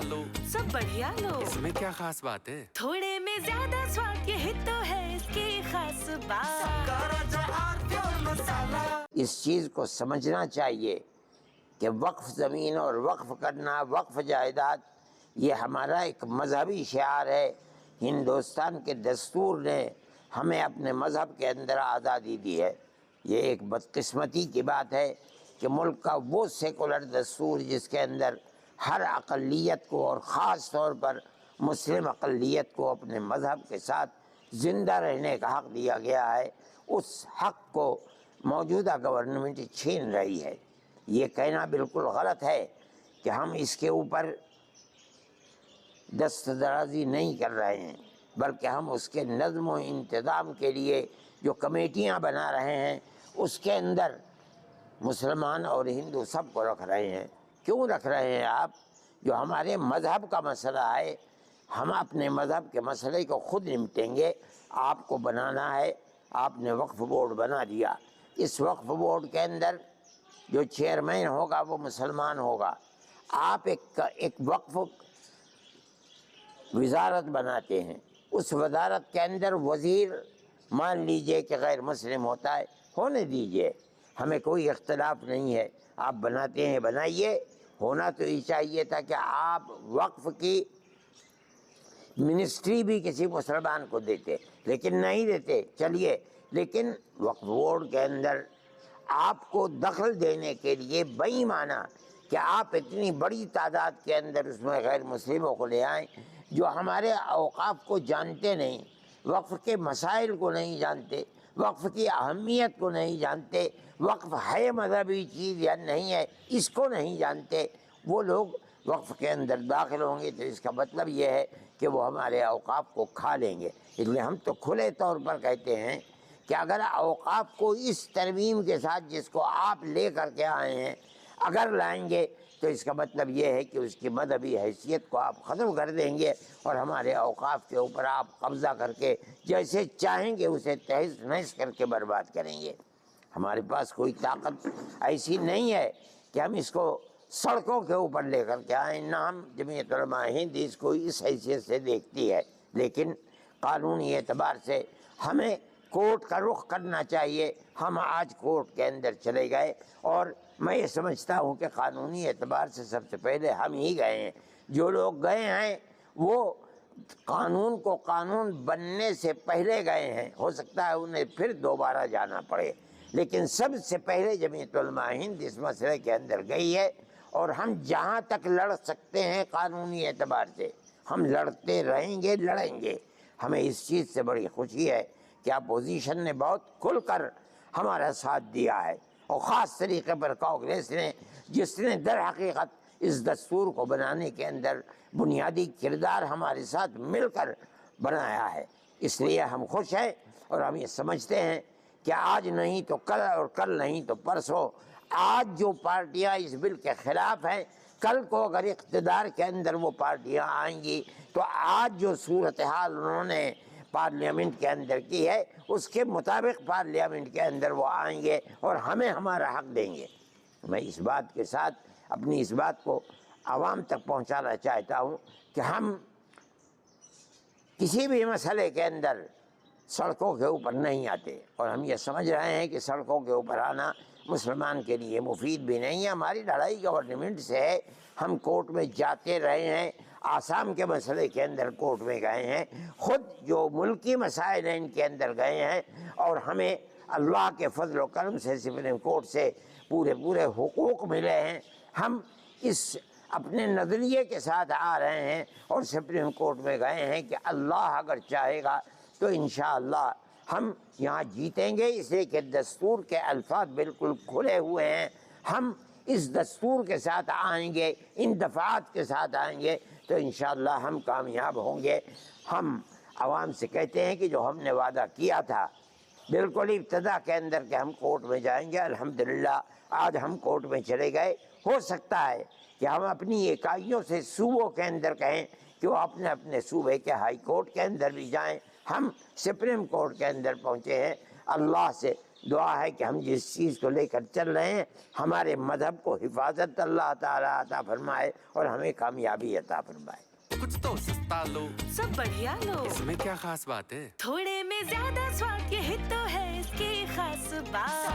लो, सब बढ़िया लो। इसमें क्या खास बात है? थोड़े में ज्यादा स्वाद, यही तो है इसकी खास बात। इस चीज़ को समझना चाहिए कि वक्फ ज़मीन और वक्फ करना, वक्फ जायदाद, ये हमारा एक मजहबी शिआर है। हिंदुस्तान के दस्तूर ने हमें अपने मज़हब के अंदर आज़ादी दी है। ये एक बदकिस्मती की बात है कि मुल्क का वो सेकुलर दस्तूर जिसके अंदर हर अक़लियत को और ख़ास तौर पर मुस्लिम अक़लियत को अपने मज़हब के साथ ज़िंदा रहने का हक़ दिया गया है, उस हक़ को मौजूदा गवर्नमेंट छीन रही है। ये कहना बिल्कुल गलत है कि हम इसके ऊपर दस्तदराजी नहीं कर रहे हैं, बल्कि हम उसके नज़्म व इंतज़ाम के लिए जो कमेटियां बना रहे हैं उसके अंदर मुसलमान और हिंदू सबको रख रहे हैं। क्यों रख रहे हैं आप? जो हमारे मज़हब का मसला है, हम अपने मज़हब के मसले को खुद निपटेंगे। आपको बनाना है, आपने वक्फ बोर्ड बना दिया, इस वक्फ बोर्ड के अंदर जो चेयरमैन होगा वो मुसलमान होगा। आप एक वक्फ वजारत बनाते हैं, उस वजारत के अंदर वज़ीर मान लीजिए कि गैर मुस्लिम होता है, होने दीजिए, हमें कोई इख्तलाफ नहीं है। आप बनाते हैं बनाइए, होना तो ये चाहिए था कि आप वक्फ की मिनिस्ट्री भी किसी मुसलमान को देते, लेकिन नहीं देते। चलिए, लेकिन वक्फ बोर्ड के अंदर आपको दखल देने के लिए बेईमाना कि आप इतनी बड़ी तादाद के अंदर उसमें गैर मुस्लिमों को ले आएँ जो हमारे औकाफ को जानते नहीं, वक्फ के मसाइल को नहीं जानते, वक्फ की अहमियत को नहीं जानते, वक्फ है मजहबी चीज़ या नहीं है इसको नहीं जानते, वो लोग वक्फ के अंदर दाखिल होंगे तो इसका मतलब ये है कि वो हमारे औकाफ को खा लेंगे। इसलिए हम तो खुले तौर पर कहते हैं कि अगर औकाफ को इस तरमीम के साथ जिसको आप ले करके आए हैं अगर लाएंगे तो इसका मतलब ये है कि उसकी मजहबी हैसियत को आप ख़त्म कर देंगे और हमारे औकाफ के ऊपर आप कब्ज़ा करके जैसे चाहेंगे उसे तहस नहस करके बर्बाद करेंगे। हमारे पास कोई ताकत ऐसी नहीं है कि हम इसको सड़कों के ऊपर लेकर के आए, ना हम जमीयत उलमा हिंद इसको इस हैसियत से देखती है। लेकिन कानूनी एतबार से हमें कोर्ट का रुख करना चाहिए। हम आज कोर्ट के अंदर चले गए और मैं ये समझता हूँ कि कानूनी एतबार से सबसे पहले हम ही गए हैं। जो लोग गए हैं वो कानून को कानून बनने से पहले गए हैं, हो सकता है उन्हें फिर दोबारा जाना पड़े, लेकिन सबसे पहले जमीयत उलमा हिंद इस मसले के अंदर गई है। और हम जहाँ तक लड़ सकते हैं कानूनी एतबार से हम लड़ते रहेंगे, लड़ेंगे। हमें इस चीज़ से बड़ी खुशी है कि अपोजिशन ने बहुत खुलकर हमारा साथ दिया है और ख़ास तरीके पर कांग्रेस ने, जिसने दर हकीकत इस दस्तूर को बनाने के अंदर बुनियादी किरदार हमारे साथ मिलकर बनाया है। इसलिए हम खुश हैं और हम ये समझते हैं कि आज नहीं तो कल और कल नहीं तो परसों, आज जो पार्टियां इस बिल के ख़िलाफ़ हैं, कल को अगर इक़्तिदार के अंदर वो पार्टियां आएंगी तो आज जो सूरत हाल उन्होंने पार्लियामेंट के अंदर की है उसके मुताबिक पार्लियामेंट के अंदर वो आएंगे और हमें हमारा हक़ देंगे। मैं इस बात के साथ अपनी इस बात को आवाम तक पहुंचाना चाहता हूं कि हम किसी भी मसले के अंदर सड़कों के ऊपर नहीं आते और हम ये समझ रहे हैं कि सड़कों के ऊपर आना मुसलमान के लिए मुफीद भी नहीं है। हमारी लड़ाई गवर्नमेंट से है, हम कोर्ट में जाते रहे हैं, आसाम के मसले के अंदर कोर्ट में गए हैं, ख़ुद जो मुल्की मसाइल हैं इनके अंदर गए हैं और हमें अल्लाह के फजल व करम से सुप्रीम कोर्ट से पूरे हुकूक मिले हैं। हम इस अपने नज़रिए के साथ आ रहे हैं और सुप्रीम कोर्ट में गए हैं कि अल्लाह अगर चाहेगा तो इंशाअल्लाह हम यहाँ जीतेंगे, इसलिए कि दस्तूर के अल्फाज बिल्कुल खुले हुए हैं। हम इस दस्तूर के साथ आएंगे, इन दफ़ात के साथ आएंगे तो इंशाअल्लाह हम कामयाब होंगे। हम आवाम से कहते हैं कि जो हमने वादा किया था बिल्कुल इब्तदा के अंदर कि हम कोर्ट में जाएंगे, अल्हम्दुलिल्लाह आज हम कोर्ट में चले गए। हो सकता है कि हम अपनी इकाइयों से सूबों के अंदर कहें कि वो अपने अपने सूबे के हाई कोर्ट के अंदर भी जाएं। हम सुप्रीम कोर्ट के अंदर पहुँचे हैं, अल्लाह से دعا ہے کہ ہم جس چیز کو لے کر چل رہے ہیں ہمارے مذہب کو حفاظت اللہ تعالیٰ عطا فرمائے اور ہمیں کامیابی عطا فرمائے. کچھ تو سستا لو, सब बढ़िया लो. اس میں کیا خاص بات ہے؟ थोड़े में ज्यादा स्वाद, यही तो है इसकी खास बात.